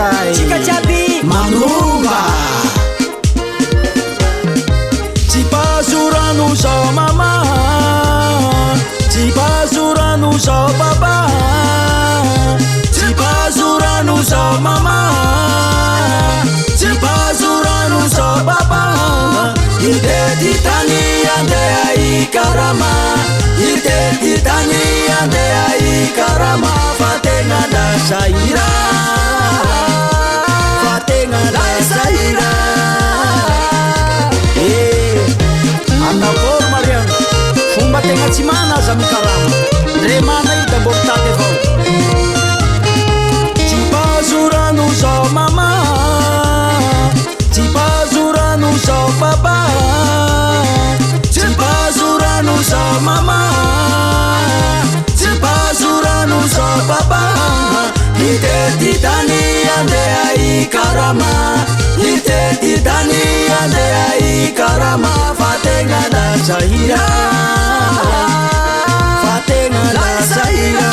zay tsika jiaby manova tsy pazorano zao mama tsy pazorano zao papa tsy pazorano zao mama tsy pazorano zao papa itety tany andeha ikarama itety tany andeha ikarama fa tegna lasahira fa tegna lasahira andakory mariano fomba tegna tsy mana aza mikarama ndre mana io da mbo mitady avao tsy pazorano zao mama tsy pazorano zao papa tsy pazorano zao mama tsy pazorano zao papa itety tany andeha ikarama itety tany andeha ikarama fa tegna lasahira fa tegna lasahira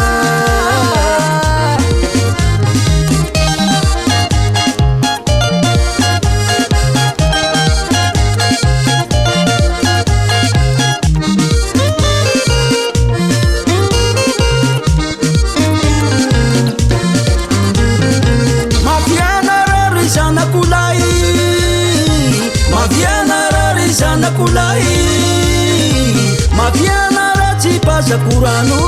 kulai maviana ratsy pazakorano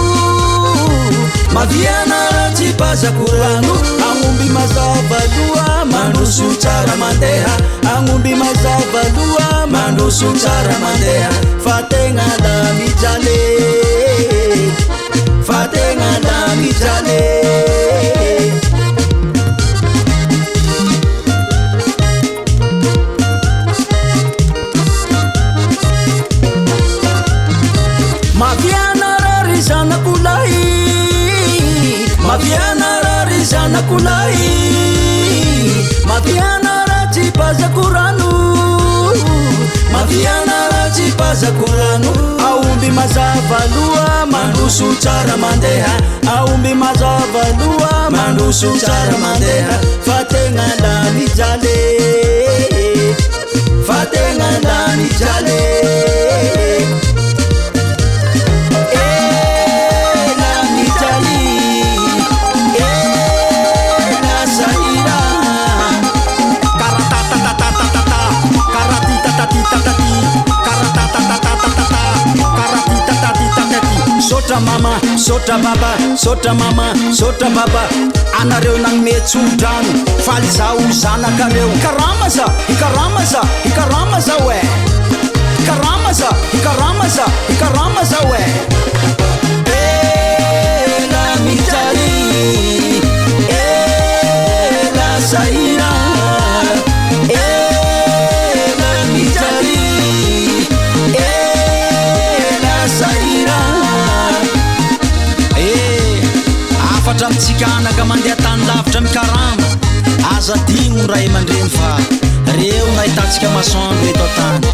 maviana ratsy pazakorano agnomby mazava loa mandroso tsara mandeha agnomby mazava loa mandroso tsara mandeha fa tegna la mijale fa tegna la mijale kulai maviana ratsy pazakorano maviana ratsy pazakorano aomby mazava loa mandroso tsara mandeha aomby mazava loa mandroso tsara mandeha fa tegna la mijale fa tegna la mijale sotra mama sotra baba sotra mama sotra baba anareo nagnome tsodrano faly zao zanakareo ikarama za ikarama za ikarama za we ikarama za ikarama za ikarama za we la mijali la saira la mijali la saira afatra mitsika anaka mandeha tany lavitra mikarama aza digno ray aman-dreny fa reo nahitantsika masoandro eto tany